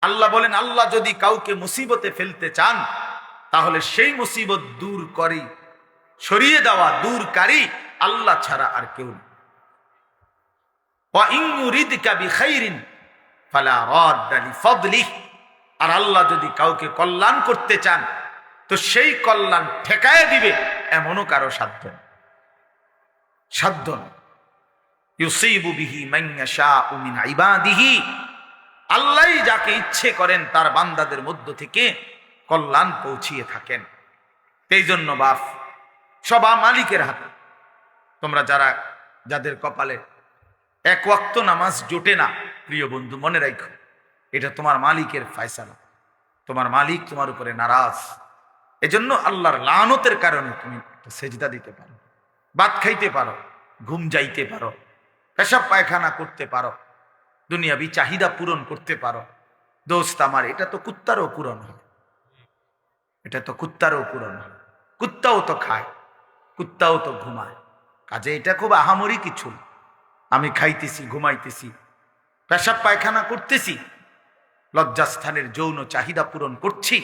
আল্লাহ বলেন, আল্লাহ যদি কাউকে মুসিবতে ফেলতে চান তাহলে সেই মুসিবত দূর করি, সরিয়ে দেওয়া, দূরকারী আল্লাহ ছাড়া আর কেউ নেই। ওয়া ইন ইউরিদকা বিখাইরিন ফালা রাদ্দা লিফাদলিহি, আর আল্লাহ যদি কাউকে কল্যাণ করতে চান তো সেই কল্যাণ ঠেকায় দিবে এমনও কারো সাধ্য নেই। সাধ্য নেই। ইউসিবু বিহি মান ইয়াশাউ মিন ইবাদিহি, আল্লাহই যাকে ইচ্ছে করেন তার বান্দাদের মধ্য থেকে কল্যাণ পৌঁছিয়ে থাকেন। এই জন্য বাপ, সব মালিকের হাতে। তোমরা যাদের কপালে এক ওয়াক্ত নামাজ জোটে না, প্রিয় বন্ধু মনে রাখো, এটা তোমার মালিকের ফয়সালা। তোমার মালিক তোমার উপরে নারাজ। এজন্য আল্লাহর লানতের কারণে তুমি সেজদা দিতে পারো, ভাত খাইতে পারো, ঘুম যাইতে পারো, পেশাব পায়খানা করতে পারো, দুনিয়াবি চাহিদা পূরণ করতে পারো। দোস্ত আমার, এটা তো কুত্তারও পূরণ হয়, এটা তো কুত্তারও পূরণ হয়। কুত্তাও তো খায়, কুত্তাও তো ঘুমায়, কাজে এটা খুব আহামরি কিছু। আমি খাইতেছি, ঘুমাইতেছি, পেশাব পায়খানা করতেছি, লজ্জাস্থানের যৌন চাহিদা পূরণ করছি,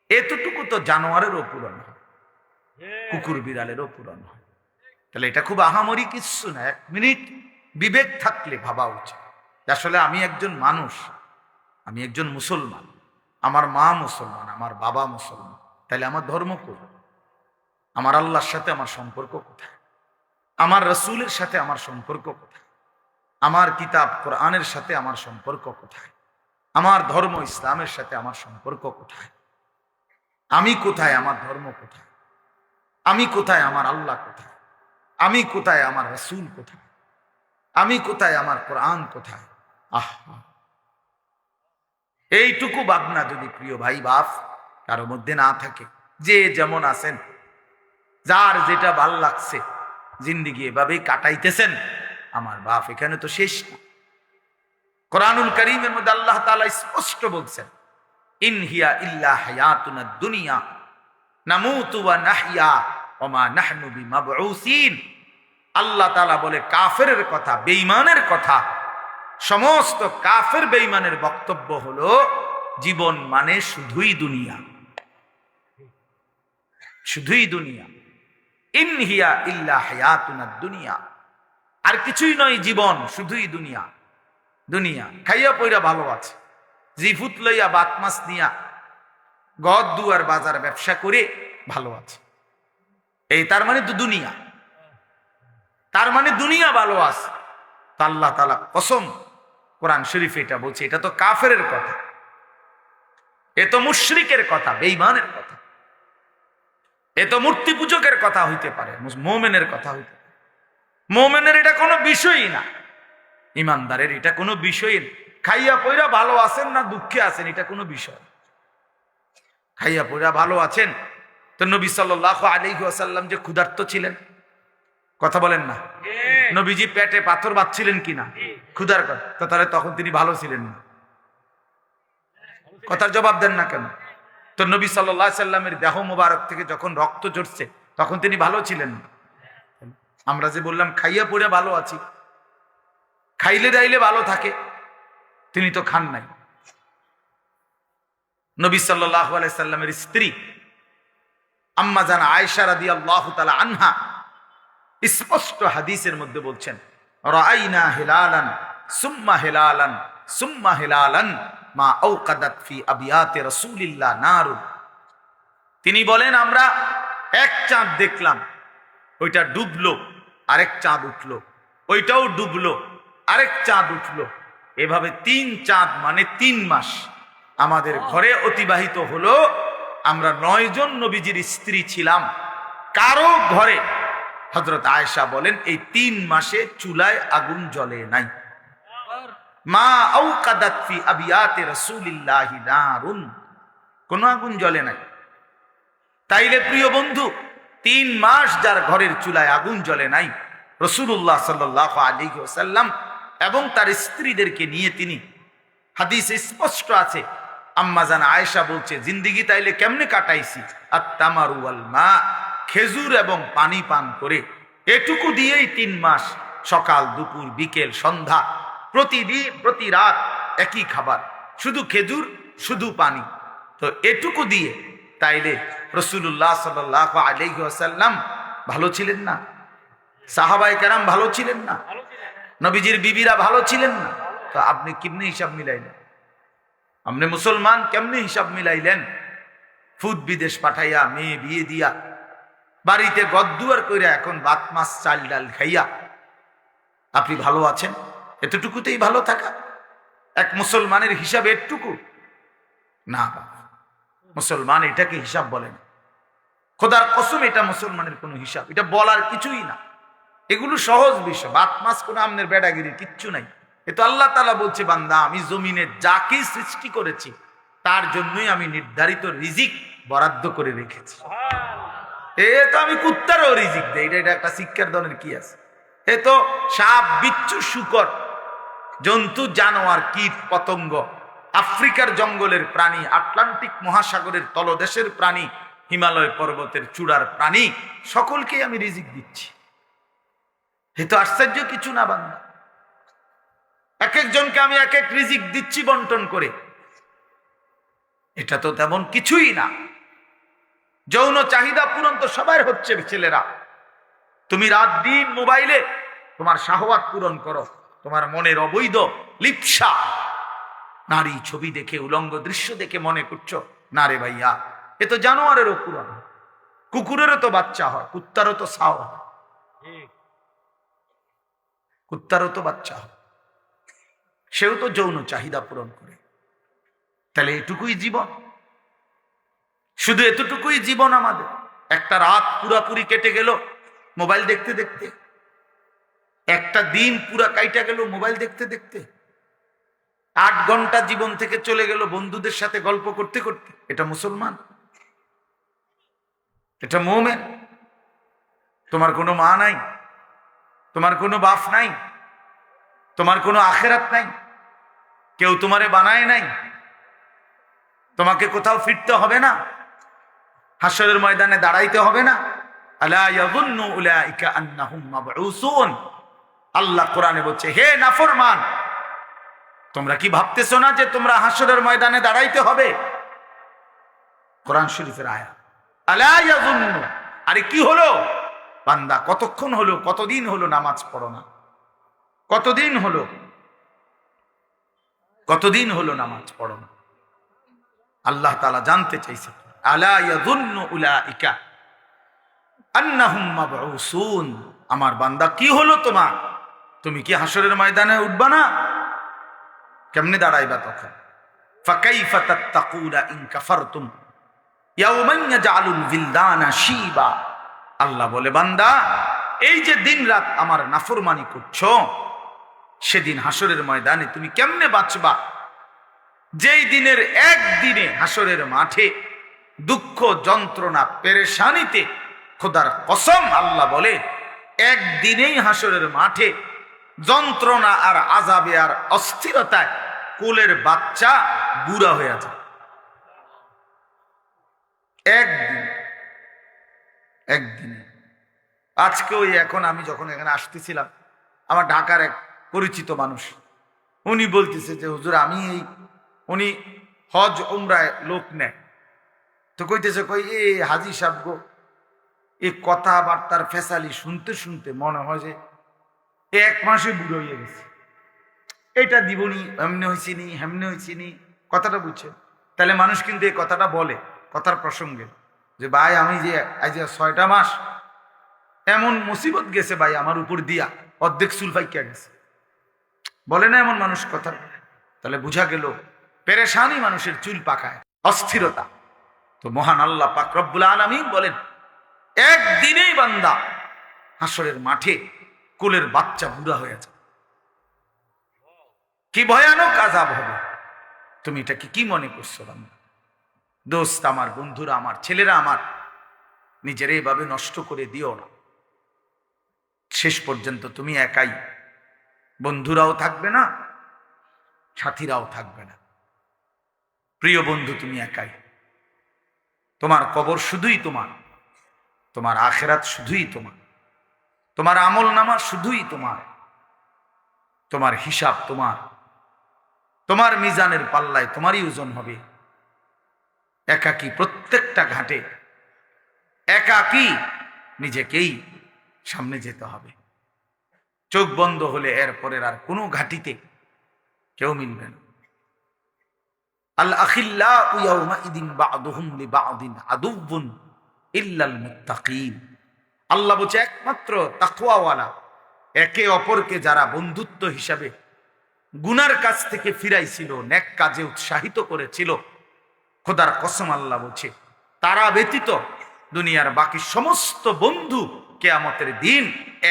এতটুকু তো জানোয়ারেরও পূরণ হয়, কুকুর বিড়ালেরও পূরণ হয়। তাহলে এটা খুব আহামরি কিছু না। এক মিনিট বিবেক থাকলে ভাবা উচিত, আসলে আমি একজন মানুষ, আমি একজন মুসলমান, আমার মা মুসলমান, আমার বাবা মুসলমান, তাহলে আমার ধর্ম কোথায়? আমার আল্লাহর সাথে আমার সম্পর্ক কোথায়? আমার রসুলের সাথে আমার সম্পর্ক কোথায়? আমার কিতাব কোরআনের সাথে আমার সম্পর্ক কোথায়? আমার ধর্ম ইসলামের সাথে আমার সম্পর্ক কোথায়? আমি কোথায়? আমার ধর্ম কোথায়? আমি কোথায়? আমার আল্লাহ কোথায়? আমি কোথায়? আমার রসুল কোথায়? আমি কোথায়? আমার কোরআন কোথায়? আহা, এইটুকু ভাবনা যদি প্রিয় ভাই বাপ কারো মধ্যে না থাকে, যে যেমন আছেন, যার যেটা ভাল লাগছে জিন্দিগি এভাবেই কাটাইতেছেন, আমার বাপ এখানে তো শেষ না। কোরআনুল কারীমের মধ্যে আল্লাহ তাআলা স্পষ্ট বলছেন, ইন হিয়া ইল্লা হায়াতুনা দুনিয়া নামুতু ওয়া নাহইয়া ওয়া মা নাহনু বিমাবউসিন। আল্লাহ তাআলা বলে কাফেরের কথা, বেঈমানের কথা, সমস্ত কাফের বেঈমানের বক্তব্য হলো জীবন মানে শুধুই দুনিয়া, শুধুই দুনিয়া। ইন হিয়া ইল্লা হায়াতুনা দুনিয়া, আর কিছুই নয় জীবন, শুধুই দুনিয়া। দুনিয়া খাইয়া পইরা ভালো আছে, জিফুত লইয়া বাত মাছ নিয়া গদ দুয়ার বাজার ব্যবসা করে ভালো আছে, এই তার মানে তো দুনিয়া, তার মানে দুনিয়া ভালো আছে। তা আল্লাহ তাআলা কসম, কোরআন শরীফে এটা বলছে, এটা তো কাফেরের কথা, এ তো মুশরিকের কথা, বেঈমানের কথা, এ তো মূর্তি পূজকের কথা হইতে পারে, মুমিনের কথা হইতে পারে। মুমিনের এটা কোনো বিষয়ই না, ইমানদারের এটা কোনো বিষয় না। খাইয়া পয়রা ভালো আছেন না দুঃখে আছেন, এটা কোনো বিষয়। খাইয়া পয়রা ভালো আছেন তো নবী সাল্লাল্লাহু আলাইহি ওয়াসাল্লাম যে ক্ষুধার্ত ছিলেন, কথা বলেন না, নবীজি পেটে পাথর বাঁধছিলেন কিনা ক্ষুধার কথা, তো তাহলে তখন তিনি ভালো ছিলেন না? কথার জবাব দেন না কেন? তো নবী সাল্লাল্লাহু আলাইহি সাল্লামের দেহ মোবারক থেকে যখন রক্ত ঝরছে তখন তিনি ভালো ছিলেন না? আমরা যে বললাম খাইয়া পড়ে ভালো আছি, খাইলে দাইলে ভালো থাকে, তিনি তো খান নাই। নবী সাল্লাল্লাহু আলাইহি সাল্লামের স্ত্রী আম্মা জান আয়েশা রাদিয়াল্লাহু তাআলা আনহা স্পষ্ট হাদিসের মধ্যে বলছেন, রাআইনা হিলালান সুম্মা হিলালান সুম্মা হিলালান মা আওকাদাত ফি আবিয়াতি রাসূলিল্লাহ নারুন। তিনি বলেন, আমরা এক চাঁদ দেখলাম, ওইটা ডুবলো, আরেক চাঁদ উঠলো, ওইটাও ডুবলো, আরেক চাঁদ উঠলো, এভাবে 3 চাঁদ মানে 3 মাস আমাদের ঘরে অতিবাহিত হলো। আমরা 9 জন নবীজির স্ত্রী ছিলাম, কারো ঘরে, হযরত আয়েশা বলেন, এই 3 মাসে চুলায় আগুন জ্বলে নাই। মা আওকাদাত ফি আবিয়াতি রাসূলিল্লাহি নারুন, কোন আগুন জ্বলে নাই। তাইলে প্রিয় বন্ধু, 3 মাস যার ঘরের চুলায় আগুন জ্বলে নাই, রাসূলুল্লাহ সাল্লাল্লাহু আলাইহি ওয়াসাল্লাম এবং তার স্ত্রীদেরকে নিয়ে তিনি, হাদিসে স্পষ্ট আছে, আম্মা জান আয়েশা বলছে, জিন্দেগি তাইলে কেমনে কাটাইছি, আত-তামারু ওয়াল মা, খেজুর এবং পানি পান করে, এটুকু দিয়েই 3 মাস, সকাল দুপুর বিকেল সন্ধ্যা, প্রতিদিন প্রতি রাত একই খাবার, শুধু খেজুর, শুধু পানি। তো এটুকু দিয়ে তাইলে রাসূলুল্লাহ সাল্লাল্লাহু আলাইহি ওয়াসাল্লাম ভালো ছিলেন না? সাহাবায়ে কেরাম ভালো ছিলেন না? নবীজির বিবিরা ভালো ছিলেন না? তো আপনি কেমনে হিসাব মিলাইলেন? আপনি মুসলমান কেমনে হিসাব মিলাইলেন? ফুদ বিদেশ পাঠাইয়া, মেয়ে বিয়ে দিয়া, বাড়িতে গদ্দুয়ার কইরা, এখন ভাত মাছ চাল ডাল খাইয়া আপনি ভালো আছেন? এতটুকুতেই ভালো থাকা এক মুসলমানের হিসাব? এটুকু না বাবা, মুসলমান এটাকে হিসাব বলে না। খোদার কসম, এটা মুসলমানের কোনো হিসাব, এটা বলার কিছুই না। এগুলো সহজ বিষয়, ভাত মাছ কোনো আমনের বেড়াগিরি কিচ্ছু নাই। এ তো আল্লাহ তাআলা বলছে, বান্দা আমি জমিনে যাকে সৃষ্টি করেছি তার জন্যই আমি নির্ধারিত রিজিক বরাদ্দ করে রেখেছি। এ তো আমি কুত্তারও রিজিক দেই, এটা একটা শিক্ষার ধরনের কি আছে? এ তো সাপ, বিচ্ছু, শুকর, জন্তু, জানোয়ার, কীট, পতঙ্গ, আফ্রিকার জঙ্গলের প্রাণী, আটলান্টিক মহাসাগরের তলদেশের প্রাণী, হিমালয় পর্বতের চূড়ার প্রাণী, সকলকেই আমি রিজিক দিচ্ছি। এ তো আশ্চর্য কিছু না বান্দা। এক একজনকে আমি এক এক রিজিক দিচ্ছি বন্টন করে, এটা তো তেমন কিছুই না। যৌন চাহিদা পূরণ তো সবার হচ্ছে ছেলেরা। তুমি রাত দিন মোবাইলে তোমার শাহওয়াত পূরণ করো, তোমার মনের অবৈধ লিপ্সা, নারী ছবি দেখে, উলঙ্গ দৃশ্য দেখে মনে করছো না রে ভাইয়া, এ তো জানোয়ারেরও পূরণ। কুকুরেরও তো বাচ্চা হয়, কুত্তারও তো ছাও হয়, কুত্তারও তো বাচ্চা হয়, সেও তো যৌন চাহিদা পূরণ করে। তাহলে এটুকুই জীবন? শুধু এতটুকুই জীবন আমাদের? একটা রাত পুরাপুরি কেটে গেল মোবাইল দেখতে দেখতে, একটা দিন পুরা কাইটা গেল মোবাইল দেখতে দেখতে, 8 ঘন্টা জীবন থেকে চলে গেল বন্ধুদের সাথে গল্প করতে করতে। এটা মুসলমান? এটা মুমিন? তোমার কোনো মা নাই, তোমার কোনো বাপ নাই, তোমার কোনো আখেরাত নাই, কেউ তোমারে বানায় নাই, তোমাকে কোথাও ফিরতে হবে না, হাসরের ময়দানে দাঁড়াইতে হবে না। আলা ইয়াযুন্নু উলাইকা আন্নাহুম মাবউসুন। আল্লাহ কোরআনে বলছে, হে নাফরমান, তোমরা কি ভাবতেছো না যে তোমরা হাসরের ময়দানে দাঁড়াইতে হবে? কোরআন শরীফের আয়াত। আলা ইয়াযুন্নু, আরে কি হলো বান্দা, কতক্ষণ হলো, কতদিন হলো নামাজ পড়ো না? কতদিন হলো, কতদিন হলো নামাজ পড়ো না? আল্লাহ তাআলা জানতে চাইছে, আলা ইয়াযুন্নু উলাইকা আন্নাহুম মাবউসুন। আমার বান্দা কি হলো তোমার? তুমি কি হাসরের ময়দানে উঠবা না? কেমনে দাঁড়াইবা তখন? ফাকাইফা তাত্তাকুনা ইন কাফারতুম ইয়াওমান ইয়াজআলুল বিলদানা শিবা। আল্লাহ বলে, বান্দা এই যে দিন রাত আমার নাফরমানি করছো, সেদিন হাসরের ময়দানে তুমি কেমনে বাঁচবা? যেই দিনের একদিনে হাসরের মাঠে দুঃখ, যন্ত্রণা, পেরেশানিতে, খোদার কসম আল্লাহ বলে, একদিনেই হাসরের মাঠে যন্ত্রণা আর আযাবে আর অস্থিরতায় কোলের বাচ্চা বুড়া হয়ে যায়। একদিন, একদিনে। আজকে ওই এখন আমি যখন এখানে আসতেছিলাম, আমার ঢাকার এক পরিচিত মানুষ, উনি বলতেছে যে হুজুর আমি এই, উনি হজ উমরায় লোক নেয়, তো কইতেছে, কই এ হাজি সাহেব গো, এই কথাবার্তার ফেসালি শুনতে শুনতে মনে হয় যে 1 মাসে বুড়ো হয়ে গেছে। এটা দিবনি, এমনি হয়েছি নি, হেমনি হয়েছি নি, কথাটা বুঝছেন? তাহলে মানুষ কিন্তু এই কথাটা বলে কথার প্রসঙ্গে, যে ভাই আমি যে আজ 6টা মাস এমন মুসিবত গেছে ভাই আমার উপর দিয়া, অর্ধেক চুল ফাইকা গেছে। বলে না এমন মানুষ কথা? তাহলে বুঝা গেল পেরেশানি মানুষের চুল পাকায়, অস্থিরতা। তো মহান আল্লাহ পাক রব্বুল আলামিন বলেন, একদিনেই বান্দা হাসরের মাঠে কোলের বাচ্চা বুড়া হয়ে যায়। কি ভয়ানক আযাব হবে! তুমি এটাকে কি মনে করছো বান্দা? দোস্ত আমার, বন্ধুরা আমার, ছেলেরা আমার, নিজের এইভাবে নষ্ট করে দিও না। শেষ পর্যন্ত তুমি একাই, বন্ধুরাও থাকবে না, সাথীরাও থাকবে না। প্রিয় বন্ধু, তুমি একাই। তোমার কবর শুধুই তোমার, তোমার আখিরাত শুধুই তোমার, তোমার আমল নামা শুধুই তোমার, তোমার হিসাব তোমার, তোমার মিজানের পাল্লায় তোমারই ওজন হবে। একাকী প্রত্যেকটা ঘাটে একাকী নিজেকেই সামনে যেতে হবে। চোখ বন্ধ হলে এরপরের আর কোনো ঘাটিতে কেউ মিলবে না। আল আখিল্লাউ ইয়াউমাইদিন বা'দুহুম লিবা'দিন আদুউন ইল্লাল মুত্তাকিন। আল্লাহ বলছে একমাত্র তাকওয়াওয়ালা একে অপরকে যারা বন্ধুত্ব হিসাবে গুনার কাছ থেকে ফিরাইছিল, নেক কাজে উৎসাহিত করেছিল, খোদার কসম আল্লাহ বলছে তারা ব্যতীত দুনিয়ার বাকি সমস্ত বন্ধু কিয়ামতের দিন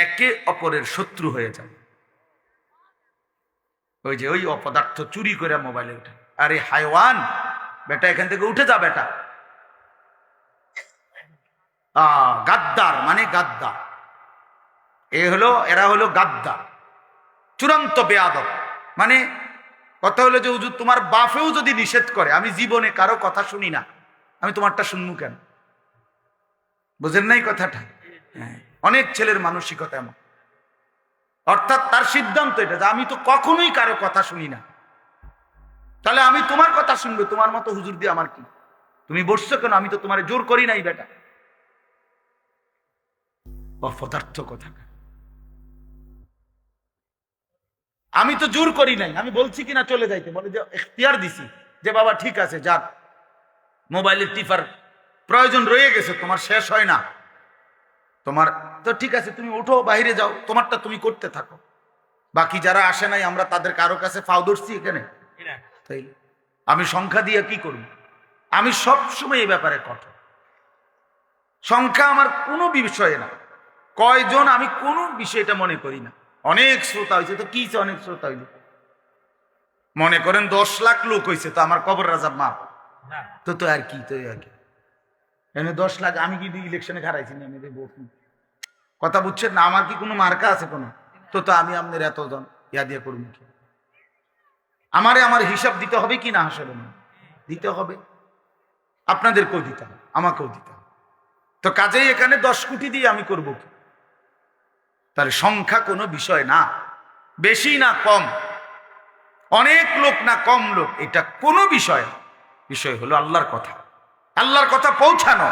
একে অপরের শত্রু হয়ে যাবে। ওই যে ওই অপদার্থ চুরি করে মোবাইলে উঠে, আরে হায়ওয়ান বেটা এখান থেকে উঠে যা বেটা। গাদ্দার মানে গাদ্দার, এরা হলো গাদ্দার, চূড়ান্ত বেয়াদব। মানে কথা হলো যে হুজুর তোমার বাপেও যদি নিষেধ করে, আমি জীবনে কারো কথা শুনি না, আমি তোমারটা শুনবো কেন? বুঝেন নাই কথাটা? হ্যাঁ, অনেক ছেলের মানসিকতা এমন। অর্থাৎ তার সিদ্ধান্ত এটা যে আমি তো কখনোই কারো কথা শুনি না, তাহলে আমি তোমার কথা শুনবো, তোমার মতো হুজুর দিয়ে আমার কি? তুমি বসছো কেন? আমি তো তোমার জোর করি নাই বেটা। অপদার্থ কথা, আমি তো জোর করি নাই, আমি বলছি কিনা চলে যাইতে, বলে যে ইখতিয়ার দিছি যে বাবা ঠিক আছে যাক, মোবাইলের টিপার প্রয়োজন রয়ে গেছে, তোমার শেষ হয় না, তোমার তো ঠিক আছে, তুমি উঠো বাইরে যাও, তোমারটা তুমি করতে থাকো। বাকি যারা আসে নাই আমরা তাদের কারো কাছে ফাও ধরছি এখানে? তাই আমি সংখ্যা দিয়ে কি করব? আমি সবসময় এই ব্যাপারে কঠোর। সংখ্যা আমার কোনো বিষয়ে না, কয়জন আমি কোনো বিষয়টা মনে করি না। অনেক শ্রোতা হয়েছে তো কি, অনেক শ্রোতা হইল, মনে করেন 10 লাখ লোক হয়েছে তো আমার কবর রাজা মাপ তো তো আর কি, তো আর কি এনে 10 লাখ আমি কি ইলেকশনে হারাইছি না? আমি কথা বুঝছেন না? আমার কি কোনো মার্কা আছে কোনো? তো তো আমি আপনার এতজন ইয়া দিয়ে করুন কি? আমারে আমার হিসাব দিতে হবে কি না? আসলে দিতে হবে, আপনাদেরকেও দিতে হবে, আমাকেও দিতে হবে। তো কাজেই এখানে 10 কোটি দিয়ে আমি করব কি? তাহলে সংখ্যা কোনো বিষয় না, বেশি না কম, অনেক লোক না কম লোক, এটা কোনো বিষয় না। বিষয় হলো আল্লাহর কথা, আল্লাহর কথা পৌঁছানো,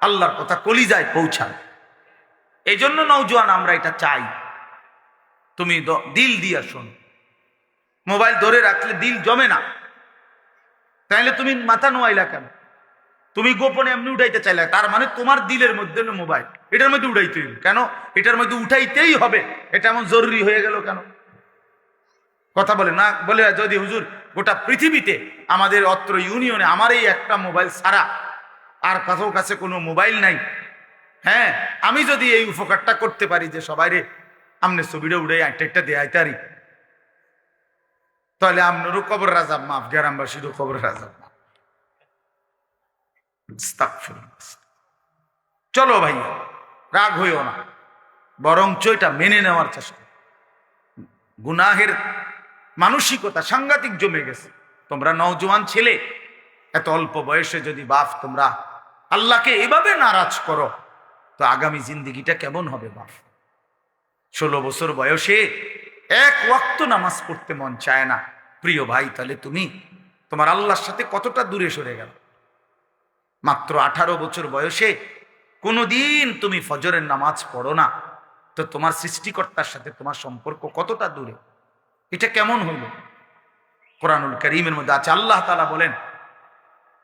আল্লাহর কথা কলিজায় পৌঁছানো। এই জন্য নওজোয়ান আমরা এটা চাই, তুমি দিল দিয়া শোন। মোবাইল ধরে রাখলে দিল জমে না, তাইলে তুমি মাথা নোয়াইলা কেন? তুমি গোপনে এমনি উঠাইতে চাইলে, তার মানে তোমার দিলের মধ্যে মোবাইল, এটার মধ্যে উঠাইতে হইল কেন? এটার মধ্যে উঠাইতেই হবে, এটা এমন জরুরি হয়ে গেল কেন? কথা বলে না, বলে যদি হুজুর গোটা পৃথিবীতে আমাদের অত্র ইউনিয়নে আমার এই একটা মোবাইল ছাড়া আর কারো কাছে কোনো মোবাইল নাই, হ্যাঁ, আমি যদি এই উপকারটা করতে পারি যে সবাইরে আমনে ছবিটা উড়ে একটা দেয় তারি, তাহলে আপনারও কবর রাজা মাফ, গ্রামবাসীরও কবর রাজা মাফ। চলো ভাই, রাগ হইও না, বরঞ্চ এটা মেনে নেওয়ার চেষ্টা। গুনাহের মানসিকতা সাংঘাতিক জমে গেছে। তোমরা নওজোয়ান ছেলে, এত অল্প বয়সে যদি বাপ তোমরা আল্লাহকে এভাবে নারাজ করো, তো আগামী জিন্দিগিটা কেমন হবে বাপ? 16 বছর বয়সে এক ওয়াক্ত নামাজ পড়তে মন চায় না, প্রিয় ভাই, তাহলে তুমি তোমার আল্লাহর সাথে কতটা দূরে সরে গেল। মাত্র 18 বছর বয়সে কোনোদিন তুমি ফজরের নামাজ পড়ো না, তো তোমার সৃষ্টিকর্তার সাথে তোমার সম্পর্ক কতটা দূরে? এটা কেমন হইল? কোরআনুল কারীমের মধ্যে আছে, আল্লাহ তাআলা বলেন,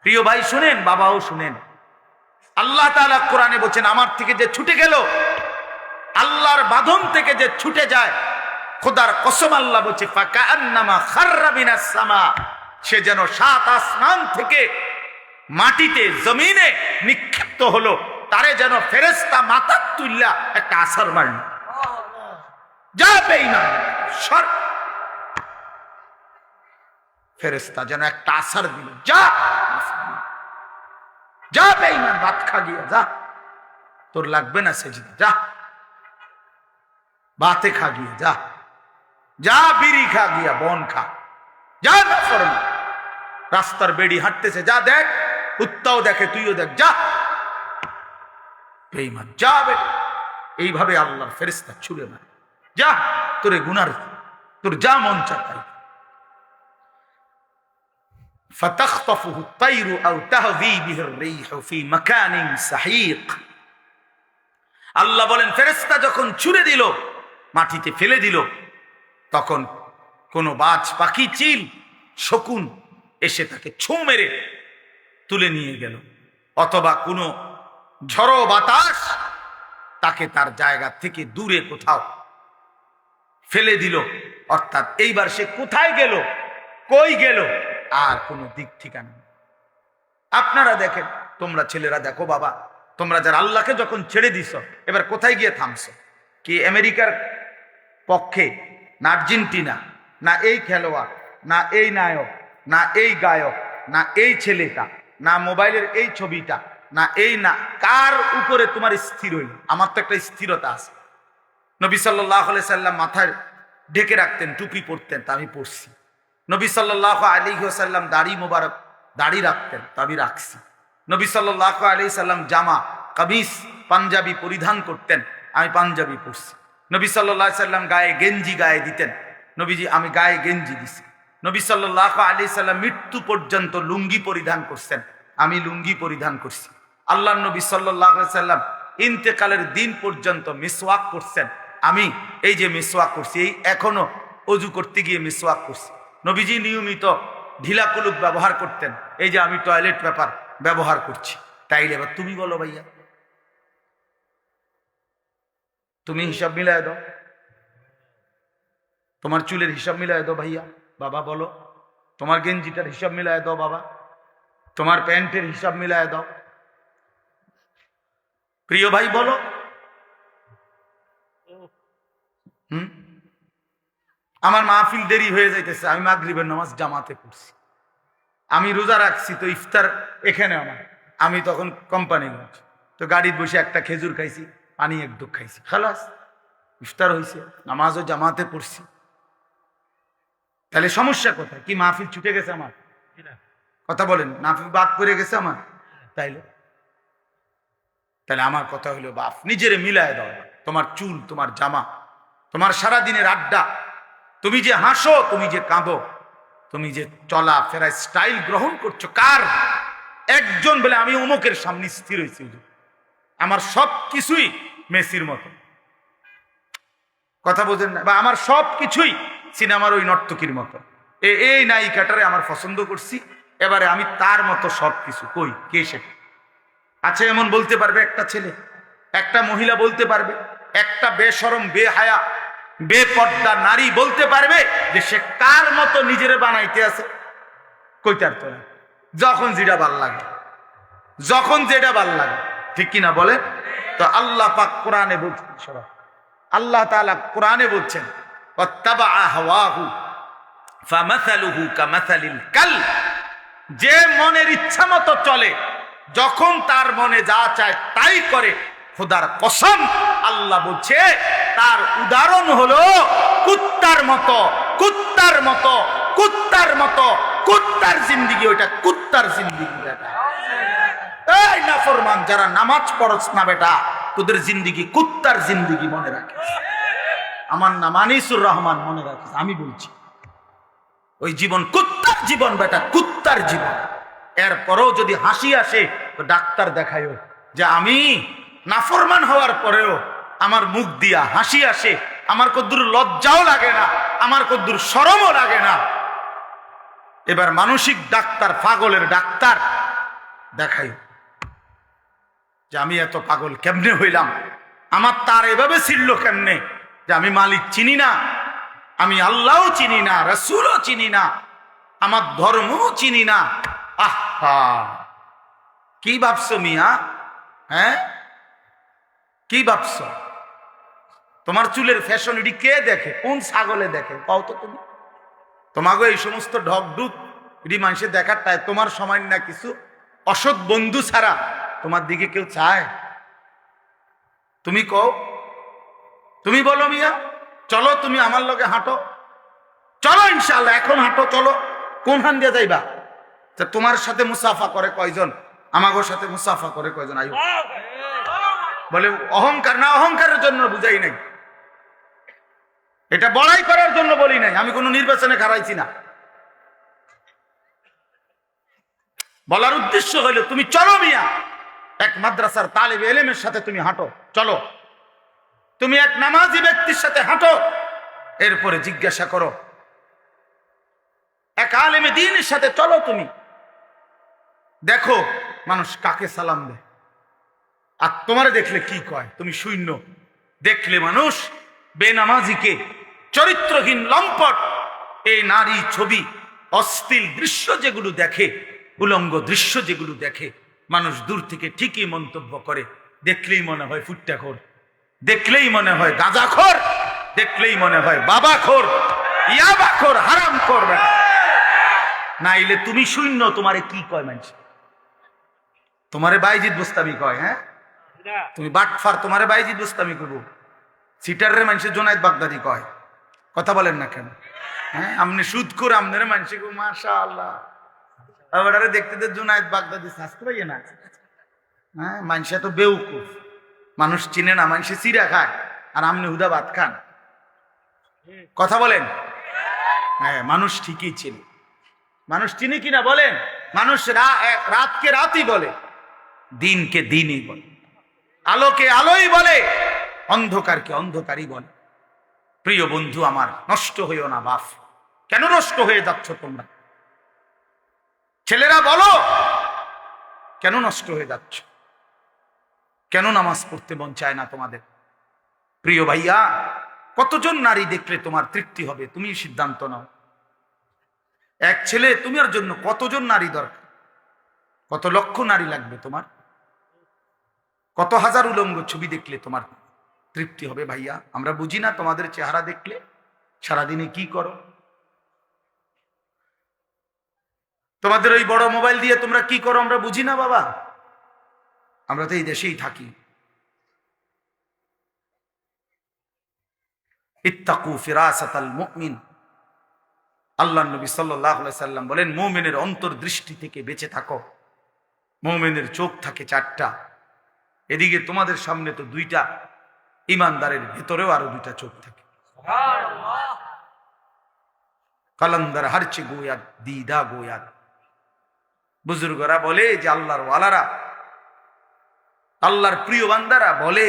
প্রিয় ভাই শুনেন, বাবাও শুনেন, আল্লাহ তাআলা কোরআনে বলছেন, আমার থেকে যে ছুটে গেল, আল্লাহর বাঁধন থেকে যে ছুটে যায়, খোদার কসম আল্লাহ বলছে, ফাকান্নামা খাররা মিনাস সামা, সে যেন 7 আসমান থেকে মাটিতে জমিনে নিক্ষিপ্ত হলো, তারে যেন ফেরেশতা মাথা তুল্লা একটা আছাড় মারল। যা বেঈমান সর, ফেরেশতা যেন একটা আছাড় দিল, যা যা বেঈমান, ভাত খা গিয়া যা, তোর লাগবে না সেজদা, যা ভাতে খা গিয়া, যা যা বিড়ি খা গিয়া, বন খা, যা না ফরমান, রাস্তার বেড়ি হাঁটতেছে, যা দেখ, কুত্তাও দেখে, তুইও দেখ, যা বেঈমান, যা বেটা। এইভাবে আল্লাহর ফেরেশতা ছুড়ে মারে, যা তোরে গুনার, তোর যা মন চায় তাই। ফাতাখতাফুহু আত-তায়রু আও তাহযী বিহির রিহু ফি মাকানিন সাহীক। আল্লাহ বলেন ফেরেশতা যখন ছুঁড়ে দিল, মাটিতে ফেলে দিল, তখন কোন বাজ পাখি, চিল, শকুন এসে তাকে ছোঁ মেরে তুলে নিয়ে গেল, অথবা কোনো ঝড়ো বাতাস তাকে তার জায়গা থেকে দূরে কোথাও ফেলে দিল। অর্থাৎ এইবার সে কোথায় গেল, কই গেল, আর কোনো দিক ঠিকানা নেই। আপনারা দেখেন, তোমরা ছেলেরা দেখো বাবা, তোমরা যারা আল্লাহকে যখন ছেড়ে দিছ, এবার কোথায় গিয়ে থামছো? কি আমেরিকার পক্ষে, না আর্জেন্টিনা, না এই খেলোয়াড়, না এই নায়ক, না এই গায়ক, না এই ছেলেটা, না মোবাইলের এই ছবিটা, না এই, না কার উপরে তোমার স্থির হইল? আমার তো একটা স্থিরতা আছে। নবী সাল্লাল্লাহু আলাইহি সাল্লাম মাথায় ঢেকে রাখতেন, টুপি পরতেন, তা আমি পরছি। নবী সাল্লাল্লাহু আলাইহি ওয়াসাল্লাম দাড়ি মোবারক, দাড়ি রাখতেন, তা আমি রাখছি। নবী সাল্লাল্লাহু আলাইহি সাল্লাম জামা, কামিজ, পাঞ্জাবি পরিধান করতেন, আমি পাঞ্জাবি পরছি। নবী সাল্লাল্লাহু আলাইহি সাল্লাম গায়ে গেঞ্জি গায়ে দিতেন, নবীজি আমি গায়ে গেঞ্জি দিছি। নবী সাল্লাল্লাহু আলাইহি সাল্লাম মৃত্যু পর্যন্ত লুঙ্গি পরিধান করছেন, আমি লুঙ্গি পরিধান করছি। আল্লাহর নবী সাল্লাল্লাহু আলাইহি সাল্লাম ইন্তেকালের দিন পর্যন্ত মিসওয়াক করছেন, আমি এই যে মিসওয়াক করছি, এই এখনো অজু করতে গিয়ে মিসওয়াক করছি। নবীজি নিয়মিত ঢিলা কুলুক ব্যবহার করতেন, এই যে আমি টয়লেট পেপার ব্যবহার করছি। তাইলে এবার তুমি বলো ভাইয়া, তুমি হিসাব মিলায় দাও, তোমার চুলের হিসাব মিলায় দাও ভাইয়া। বাবা বলো, তোমার গেঞ্জিটার হিসাব মিলায় দাও বাবা, তোমার প্যান্টের হিসাব মিলায় দাও। প্রিয় ভাই বলো, আমার মাহফিল দেরি হয়ে যাইতেছে, আমি মাগরিবের নামাজ জামাতে পড়ছি, আমি রোজা রাখছি, তো ইফতার এখানে আমার, আমি তখন কোম্পানি তো গাড়ির বসে একটা খেজুর খাইছি, পানি এক দুঃখ খাইছি, খালাস ইফতার হয়েছে, নামাজও জামাতে পড়ছি। তাহলে সমস্যা কোথায়? কি মাহফিল ছুটে গেছে আমার? কথা বলেন, মাহফিল বাদ করে গেছে আমার? তাহলে আমার কথা হলো, বাপ নিজেরে মিলায় দাও। তোমার চুল, তোমার জামা, তোমার সারাদিনের আড্ডা, তুমি যে হাসো, তুমি যে কাঁদো, তুমি যে চলা ফেরা স্টাইল গ্রহণ করছো, কার? একজন বলে আমি অমুকের সামনে স্থির হয়েছি, আমার সব কিছুই মেসির মতো, কথা বোঝেন না? বা আমার সব কিছুই সিনেমার ওই নর্তকীর মতো, এই নায়িকাটারে আমার পছন্দ করছি, এবারে আমি তার মতো সব কিছু। কই, কে সেটা? আচ্ছা, এমন বলতে পারবে একটা ছেলে, একটা মহিলা বলতে পারবে, একটা বেশরম, বেহায়া, বেপর্দা নারী বলতে পারবে যে সে কার মতো নিজেরে বানাইতে আছে? কইতার তো না। যখন যেটা ভাল লাগে, যখন যেটা ভাল লাগে, ঠিক কিনা বলে? তো আল্লাহ পাক কোরআনে বলছেন, সবাই আল্লাহ তাআলা কোরআনে বলছেন, ওয়াত্তাবাআ হাওয়াহু ফামাসালুহু কামাসালিল কালব। যে মনের ইচ্ছা মতো চলে, যখন তার মনে যা চায় তাই করে, খোদার কসম আল্লাহ বলছে তার উদাহরণ হলো কুত্তার মতো, কুত্তার মতো, কুত্তার মতো, কুত্তার জিন্দেগি। ওইটা কুত্তার জিন্দেগি বেটা। এই নাফরমান যারা নামাজ পড়ছ না বেটা, তোদের জিন্দেগি কুত্তার জিন্দেগি, মনে রাখিস। আমার নাম আনিসুর রহমান, মনে রাখিস, আমি বলছি ওই জীবন কুত্তার জীবন বেটা, কুত্তার জীবন। এরপরেও যদি হাসি আসে তো ডাক্তার দেখায়ও যে আমি নাফরমান হওয়ার পরেও আমার মুখ দিয়া হাসি আসে, আমার কদ্দুর লজ্জাও লাগে না, আমার কদ্দুর শরমও লাগে না। এবার মানসিক ডাক্তার, পাগলের ডাক্তার দেখাই যে আমি এত পাগল কেমনে হইলাম, আমার তার এভাবে ছিল কেমনে যে আমি মালিক চিনি না, আমি আল্লাহও চিনি না, রাসূলও চিনি না, আমার ধর্মও চিনি না। আহা, কি ভাবছো মিয়া? হ্যাঁ, কি ভাবছো? তোমার চুলের ফ্যাশন এটি কে দেখে? কোন ছাগলে দেখে? কও তো তুমি। তোমাকে এই সমস্ত ঢকঢুক এটি মানুষের দেখার তাই তোমার সময় না, কিছু অসৎ বন্ধু ছাড়া তোমার দিকে কেউ চায়? তুমি কও, তুমি বলো মিয়া, চলো তুমি আমার লগে হাঁটো, চলো ইনশাআল্লাহ এখন হাঁটো, চলো। কোন হান দিয়ে যাইবা? তা তোমার সাথে মুসাফা করে কয়জন? আমাগোর সাথে মুসাফা করে কয়জন? আয়ো। বলে অহংকার না, অহংকারের জন্য বুঝাই নাই, এটা বড়াই করার জন্য বলি নাই, আমি কোনো নির্বাচনে খারাইছি না। বলার উদ্দেশ্য হলো তুমি চলো মিয়া, এক মাদ্রাসার তালেবে ইলমের সাথে তুমি হাঁটো, চলো। তুমি এক নামাজি ব্যক্তির সাথে হাঁটো, এরপরে জিজ্ঞাসা করো। এক আলেমে দ্বীনের সাথে চলো, তুমি দেখো মানুষ কাকে সালাম দেয়, আর তোমারে দেখলে কি কয়, তুমি শূন্য। দেখলে মানুষ বেনামাজিকে, চরিত্রহীন লম্পট, এই নারী ছবি, অশ্লীল দৃশ্য যেগুলো দেখে, উলঙ্গ দৃশ্য যেগুলো দেখে, মানুষ দূর থেকে ঠিকই মন্তব্য করে। দেখলেই মনে হয় ফুট্টাখোর, দেখলেই মনে হয় গাঁজাখোর, দেখলেই মনে হয় বাবাখোর, ইয়াবাখোর, হারামখোর। নাইলে তুমি শূন্য, তোমারে কি কয় মানুষ? তোমারে বাইজিদ বুস্তামি কয়। হ্যাঁ, তুমি বাটফার, তোমারে বাইজিদ বুস্তামি করবো। সিটারের মানুষের জোনায়েদ বাগদাদি কয়। কথা বলেন না কেন? হ্যাঁ, আমনে সুদ করে আমনের মানুষ মাশাআল্লাহ আবার দেখতে জোনায়েদ বাগদাদি শাস্ত্র পাইয়ে না। হ্যাঁ, মানুষ তো বেউকুফ, মানুষ চিনে না, মানুষে চিরা খায়, আর আমনে হুদা ভাত খান। কথা বলেন? হ্যাঁ, মানুষ ঠিকই চিনে। মানুষ চিনে কিনা বলেন? মানুষ রাতকে রাতই বলে, দিনকে দিনই বলে, আলোকে আলোই বলে, অন্ধকারকে অন্ধকারই বলে। প্রিয় বন্ধু আমার, নষ্ট হইও না বাপ। কেন নষ্ট হয়ে যাচ্ছ তোমরা? ছেলেরা বলো, কেন নষ্ট হয়ে যাচ্ছ? কেন নামাজ পড়তে মন চায় না তোমাদের? প্রিয় ভাইয়া, কতজন নারী দেখলে তোমার তৃপ্তি হবে? তুমি সিদ্ধান্ত নাও। এক ছেলে, তোমার জন্য কতজন নারী দরকার? কত লক্ষ নারী লাগবে তোমার? কত হাজার উলঙ্গ ছবি দেখলে তোমার তৃপ্তি হবে? ভাইয়া, আমরা বুঝি না তোমাদের চেহারা দেখলে সারাদিনে কি করো? তোমাদের ওই বড় মোবাইল দিয়ে তোমরা কি করো আমরা বুঝি না বাবা। আমরা তো এই দেশেই থাকি। ইত্তাকু ফিরাসাতাল মুমিন, আল্লাহর নবী সাল্লাল্লাহু আলাইহি সাল্লাম বলেন, মুমিনের অন্তর্দৃষ্টি থেকে বেঁচে থাকো। মুমিনের চোখ থাকে চারটা, এদিকে তোমাদের সামনে তো দুইটা, ইমানদারের ভেতরেও আরো দুইটা চোখ থাকে। কালান্দার হারচে গোয়াদ দিদা গোয়াদ। বুজুর্গরা বলে যে আল্লাহর ওয়ালারা, আল্লাহর প্রিয় বান্দারা বলে,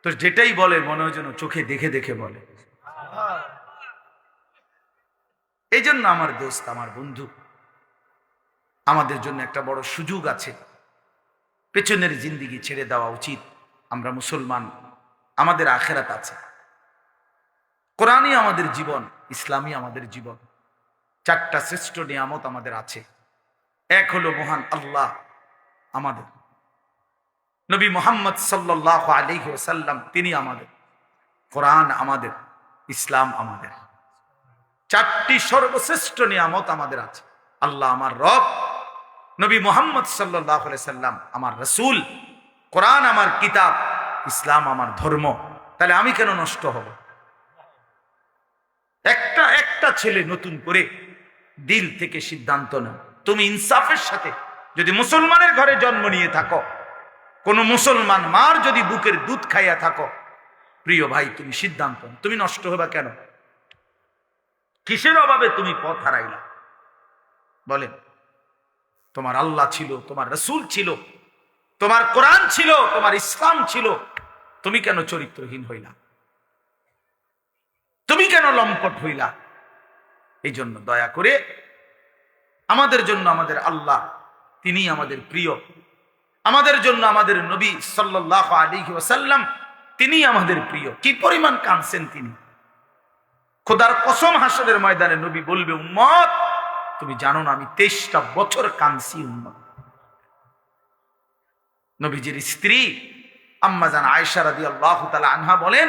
তো যেটাই বলে মনে হয় যেন চোখে দেখে দেখে বলে। এই জন্য আমার দোস্ত, আমার বন্ধু, আমাদের জন্য একটা বড় সুযোগ আছে। পেছনের জিন্দিগি ছেড়ে দেওয়া উচিত। আমরা মুসলমান, আমাদের আখেরাত আছে। কোরআনই আমাদের জীবন, ইসলামই আমাদের জীবন। চারটা শ্রেষ্ঠ নিয়ামত আমাদের আছে। এক হলো মহান আল্লাহ আমাদের, নবী মুহাম্মদ সাল্লাল্লাহু আলাইহি ওয়াসাল্লাম তিনি আমাদের, কোরআন আমাদের, ইসলাম আমাদের। চারটি সর্বশ্রেষ্ঠ নিয়ামত আমাদের আছে। আল্লাহ আমার রব, নবী মুহাম্মদ সাল্লাল্লাহু আলাইহি সাল্লাম আমার রাসূল, কোরআন আমার কিতাব, ইসলাম আমার ধর্ম। তাহলে আমি কেন নষ্ট হব? একটা ছেলে নতুন করে দিল থেকে সিদ্ধান্ত নাও। তুমি ইনসাফের সাথে, যদি মুসলমানের ঘরে জন্ম নিয়ে থাকো, কোন মুসলমান মার যদি বুকের দুধ খাইয়া থাকো, প্রিয় ভাই, তুমি সিদ্ধান্ত নাও। তুমি নষ্ট হবা কেন? কিসের অভাবে তুমি পথ হারাইলা? বলেন, তোমার আল্লাহ ছিল, তোমার রাসূল ছিল, তোমার কোরআন ছিল, তোমার ইসলাম ছিল, তুমি কেন চরিত্রহীন হইলা? তুমি কেন লম্পট হইলা? এই জন্য দয়া করে আমাদের জন্য আমাদের আল্লাহ, তিনি আমাদের প্রিয়। আমাদের জন্য আমাদের নবী সাল্লাল্লাহু আলাইহি ওয়াসাল্লাম, তিনি আমাদের প্রিয়। কি পরিমাণ কাঁদছেন তিনি! খোদার কসম, হাসরের ময়দানে নবী বলবে, উম্মত তুমি জানো না আমি 23টা বছর কাঁদছি। উম্মত, নবীজির স্ত্রী আম্মা জান আয়েশা রাদিয়াল্লাহু তাআলা আনহা বলেন,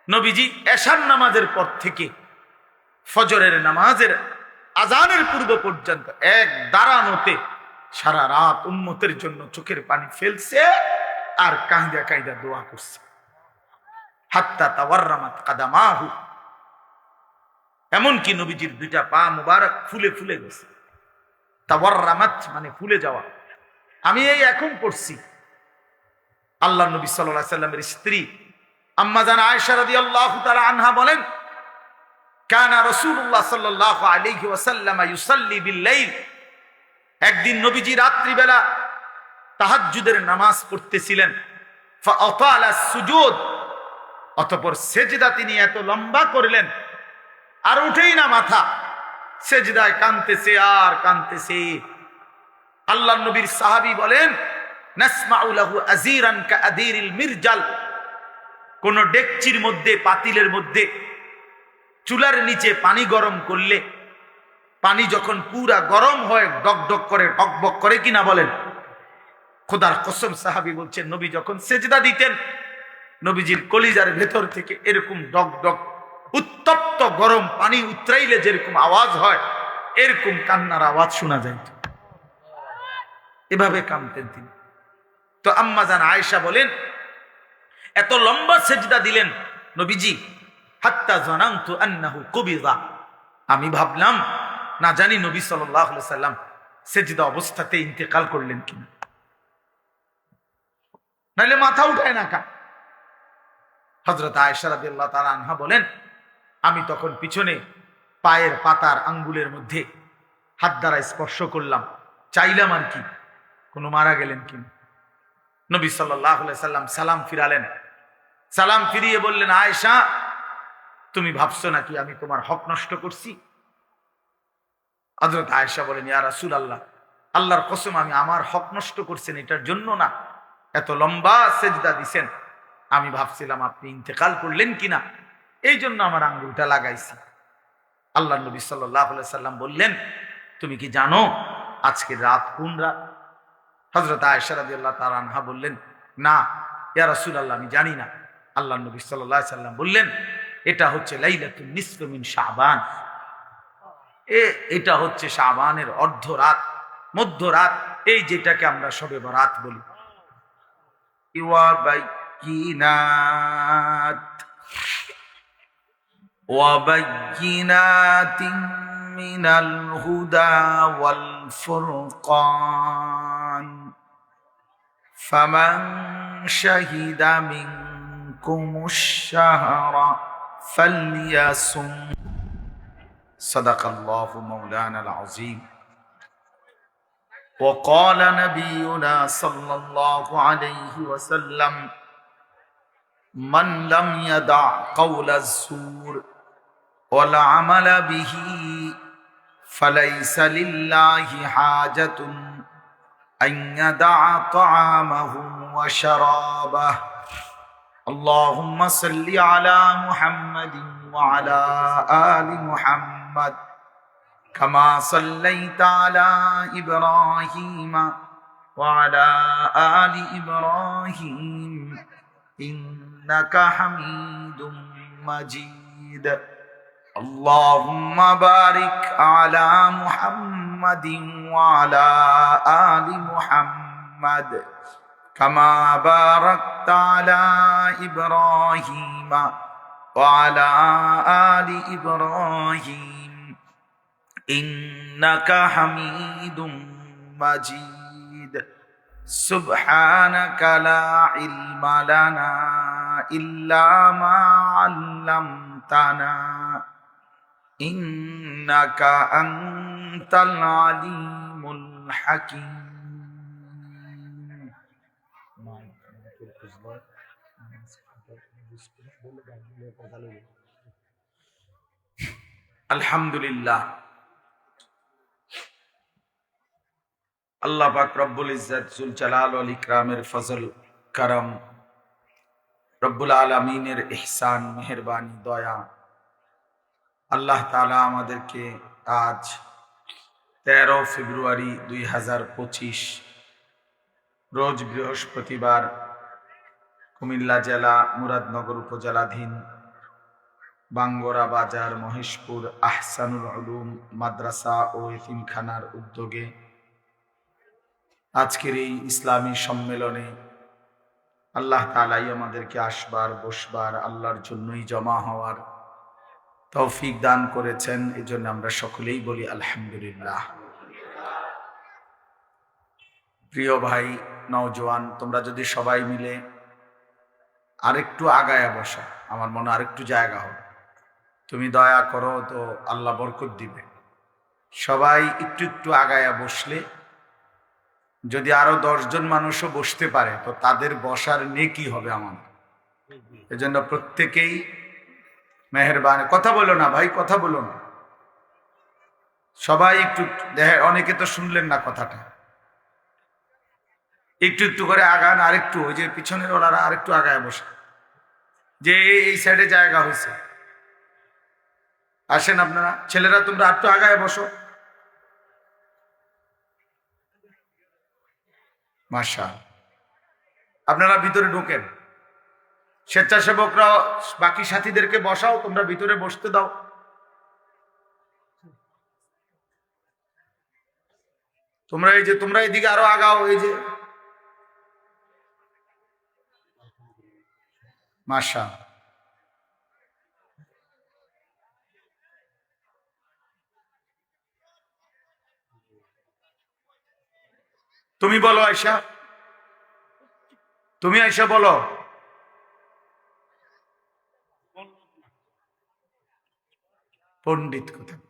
নবীজি এশার নামাজের পর থেকে ফজরের নামাজের আজানের পূর্ব পর্যন্ত এক দাঁড়ানোতে সারা রাত উম্মতের জন্য চোখের পানি ফেলছে আর কাঁদা কাঁদা দোয়া করছে। হাত্তা তাওয়াররামাত কাদামাহু, এমনকি নবীজির দুইটা পা মুবারক ফুলে ফুলে গেছে। তাওয়াররামাত মানে ফুলে যাওয়া। আমি এই এখন পড়ছি, আল্লাহ নবী সাল্লাল্লাহু আলাইহি সাল্লামের স্ত্রী আম্মা জান আয়েশা রাদিয়াল্লাহু তাআলা আনহা বলেন, কানা রাসূলুল্লাহ সাল্লাল্লাহু আলাইহি ওয়াসাল্লাম ইউসাল্লি বিল লাইল, একদিন নবীজি রাত্রিবেলা তাহাজ্জুদের নামাজ পড়তেছিলেন, ফাআতালা সুজুদ, অতঃপর সেজদা তিনি এত লম্বা করলেন আর উঠেই না মাথা, সেজদায় কাঁদতেছে আর কাঁদতেছে। আল্লাহর নবীর সাহাবী বলেন, নাসমাউ লাহু আযীরান কাআযীরিল মিরজাল, কোন ডেকচির মধ্যে, পাতিলের মধ্যে চুলার নিচে পানি গরম করলে পানি যখন পুরা গরম হয় ডকডক করে, টকবক করে কিনা বলেন? খোদার কসম, সাহাবী বলছেন নবী যখন সেজদা দিতেন নবীজির কলিজার ভেতর থেকে এরকম ডকডক উত্তপ্ত গরম পানি উতরাইলে যেরকম আওয়াজ হয় এরকম কান্নার আওয়াজ শোনা যাইত। এভাবে কাঁদতেন তিনি। তো আম্মা জান আয়েশা বলেন, এত লম্বা সেজদা দিলেন নবীজি, হাত্তা জানান্তু আন্নাহু কুবিযা, আমি ভাবলাম না জানি নবী সাল্লাল্লাহু আলাইহি সাল্লাম সেজদা অবস্থাতে ইন্তেকাল করলেন কিনা, নাইলে মাথা উঠায় না কা। হযরত আয়েশা রাদিয়াল্লাহু তাআলা আনহা বলেন, আমি তখন পিছনে পায়ের পাতার আঙ্গুলের মধ্যে হাত দ্বারা স্পর্শ করলাম, চাইলাম আর কি কোনো মারা গেলেন কিনা। নবী সাল্লাল্লাহু আলাইহি সাল্লাম সালাম ফিরালেন, সালাম ফিরিয়ে বললেন, আয়েশা তুমি ভাবছো নাকি আমি তোমার হক নষ্ট করছি? হযরত আয়েশা বলেন, ইয়া রাসূলুল্লাহ, আল্লাহর কসম আমি আমার হক নষ্ট করছেন এটার জন্য না, এত লম্বা সেজদা দিছেন, আমি ভাবছিলাম আপনি ইন্তেকাল করলেন কিনা, এই জন্য আমার আঙ্গুলটা লাগাইছি। আল্লাহ নবী সাল্লাল্লাহু আলাইহি সাল্লাম বললেন, তুমি কি জানো আজকে রাত কোন রাত? হযরত আয়েশা রাদিয়াল্লাহু তাআলা আনহা বললেন, না ইয়া রাসূলুল্লাহ আমি জানি না। আল্লাহ নবী সাল্লাল্লাহু আলাইহি সাল্লাম বললেন, এটা হচ্ছে লাইলাতুন নিসফ মিন শাবান, এটা হচ্ছে শাবানের অর্ধ রাত, মধ্য রাত, এই যেটাকে আমরা শবে বরাত বলি। وبينات من الهدى والفرقان فمن شهد منكم الشهر فليصم صدق الله مولانا العظيم وقال نبينا صلى الله عليه وسلم من لم يدع قول الزور والعمل به فليس لله حاجة أن يدع طعامه وشرابه اللهم صل على محمد وعلى آل محمد كما صليت على إبراهيم وعلى آل إبراهيم إنك حميد مجيد اللهم بارك على محمد وعلى آل محمد كما باركت على إبراهيم وعلى آل إبراهيم إنك حميد مجيد سبحانك لا علم لنا إلا ما علمتنا إنك أنت العليم الحكيم আলহামদুলিল্লাহ। আল্লাহ পাক রব্বুল ইজ্জত জুল জালাল ওয়াল ইকরামের ফজল করম, রব্বুল আলামিনের ইহসান, মেহেরবানি, দয়া, আল্লাহ তাআলা আমাদেরকে আজ 13 ফেব্রুয়ারি 2025 রোজ বৃহস্পতিবার কুমিল্লা জেলা মুরাদনগর উপজেলাধীন বাঙ্গরা বাজার মহেশপুর আহসানুল উলুম মাদ্রাসা ও এতিমখানার উদ্যোগে আজকের এই ইসলামী সম্মেলনে আল্লাহ তাআলাই আমাদেরকে আসবার, বসবার, আল্লাহর জন্যই জমা হওয়ার তৌফিক দান করেছেন। এই জন্য আমরা সকলেই বলি আলহামদুলিল্লাহ। প্রিয় ভাই নওজোয়ান, তোমরা যদি সবাই মিলে আরেকটু আগায়া বসো, আমার মনে আরেকটু জায়গা হবে, তুমি দয়া করো তো আল্লাহ বরকত দিবে। সবাই একটু একটু আগায়া বসলে যদি আরো 10 জন মানুষও বসতে পারে তো তাদের বসার নেকি হবে আমার। এজন্য প্রত্যেকেই মেহেরবান, কথা বলো না ভাই, কথা বলো না, সবাই একটু অনেকে তো শুনলেন না কথাটা, একটু একটু করে আগান, আরেকটু ওই যে পিছনের ওনারা আরেকটু আগায় বসে, যে এই সাইডে জায়গা হয়েছে, আসেন আপনারা ছেলেরা, তোমরা একটু আগায় বসো। মাশা, আপনারা ভিতরে ঢোকেন, স্বেচ্ছাসেবকরা বাকি সাথীদেরকে বসাও, তোমরা ভিতরে বসতে দাও। তোমরা এই যে তোমরা এদিকে আরো আগাও, এই যে মাশা। তুমি বলো আয়শা, তুমি আয়শা বলো। পণ্ডিত কোথায়,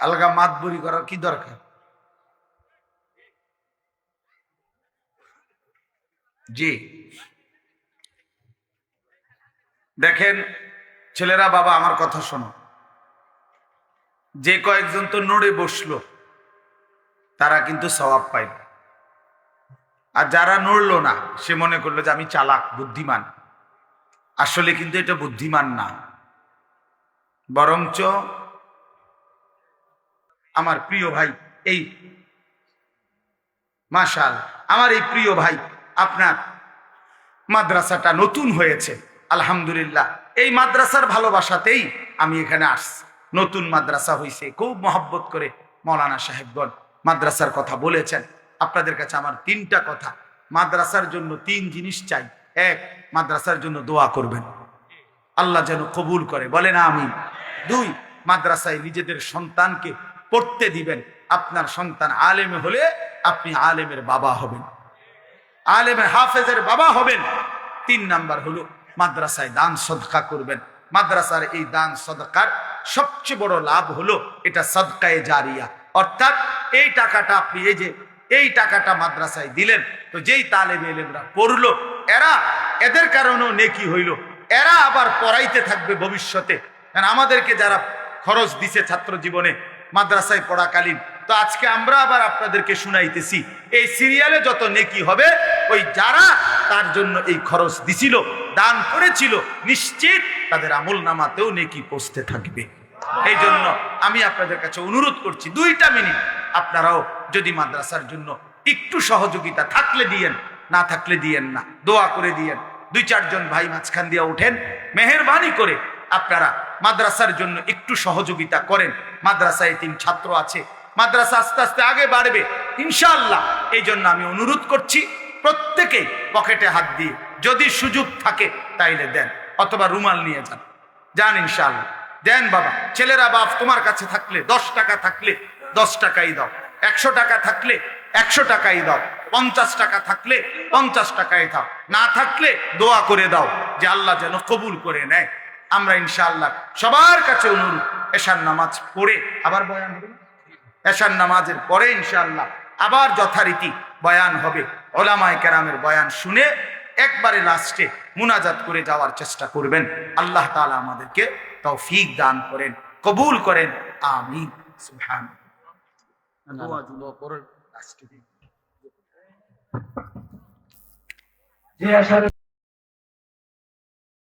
আলগা মাতবরি করার কি দরকার? জি দেখেন ছেলেরা, বাবা আমার কথা শোনো, যে কয়েকজন তো নড়ে বসলো তারা কিন্তু সওয়াব পাইল, আর যারা নড়লো না সে মনে করলো যে আমি চালাক বুদ্ধিমান, আসলে কিন্তু এটা বুদ্ধিমান না, বরঞ্চ আমার প্রিয় ভাই, এই মাশাল, আমার এই প্রিয় ভাই, আপনার মাদ্রাসাটা নতুন হয়েছে আলহামদুলিল্লাহ, এই মাদ্রাসার ভালোবাসাতেই আমি এখানে আসছি। নতুন মাদ্রাসা হয়েছে, খুব মহব্বত করে মৌলানা সাহেবগণ মাদ্রাসার কথা বলেছেন। আপনাদের কাছে আমার 3টা কথা, মাদ্রাসার জন্য 3 জিনিস চাই। 1, মাদ্রাসার জন্য দোয়া করবেন, আল্লাহ যেন কবুল করে, বলেন আমিন। 2, মাদ্রাসায় নিজেদের সন্তানকে পড়তে দিবেন, আপনার সন্তান আলেম হলে আপনি আলেমের বাবা হবেন, আলেমে হাফেজের বাবা হবেন। 3 নাম্বার হলো মাদ্রাসায় দান সদকা করবেন। মাদ্রাসার এই দান সদকার সবচেয়ে বড় লাভ হলো এটা সদকায়ে জারিয়া, অর্থাৎ এই টাকাটা আপনি এই টাকাটা মাদ্রাসায় দিলেন, তো যেই তালেবে ইলমরা পড়লো এদের কারণেও নেকি হইল, এরা আবার পড়াইতে থাকবে ভবিষ্যতে। কারণ আমাদেরকে যারা খরচ দিছে ছাত্র জীবনে মাদ্রাসায় পড়াকালীন, তো আজকে আমরা আবার আপনাদেরকে শুনাইতেছি, এই সিরিয়ালে যত নেকি হবে ওই যারা তার জন্য এই খরচ দিছিল, দান করেছিল, নিশ্চিত তাদের আমল নামাতেও নেকি পৌঁছতে থাকবে। এই জন্য আমি আপনাদের কাছে অনুরোধ করছি, 2টা মিনিট আপনারাও যদি মাদ্রাসার জন্য একটু সহযোগিতা থাকলে দিয়েন, না থাকলে দিয়েন না, দোয়া করে দিয়েন। 2-4 জন ভাই মাঝখান দিয়ে ওঠেন, মেহেরবানি করে আপনারা মাদ্রাসার জন্য একটু সহযোগিতা করেন। মাদ্রাসায় 3 ছাত্র আছে, মাদ্রাসা আস্তে আস্তে আগে বাড়বে ইনশাআল্লাহ। এই জন্য আমি অনুরোধ করছি, প্রত্যেকেই পকেটে হাত দিয়ে যদি সুযোগ থাকে তাইলে দেন, অথবা রুমাল নিয়ে যান, যান ইনশাআল্লাহ, দেন বাবা। ছেলেরা, বাপ তোমার কাছে থাকলে 10 টাকা থাকলে 10 টাকাই দাও, 100 টাকা থাকলে 100 টাকাই দাও, 50 টাকা থাকলে 50 টাকাই দাও, না থাকলে দোয়া করে দাও যে আল্লাহ যেন কবুল করে নেয়। আমরা ইনশাআল্লাহ সবার কাছে অনুরোধ, এশার নামাজ পড়ে আবার বয়ান হবে, এশার নামাজের পরে ইনশাআল্লাহ আবার যথারীতি বয়ান হবে। ওলামায়ে কেরামের বয়ান শুনে একবারে লাস্টে মুনাজাত করে যাওয়ার চেষ্টা করবেন। আল্লাহ তাআলা আমাদেরকে তৌফিক দান করেন, কবুল করেন, আমিন। সুবহানাল্লাহ।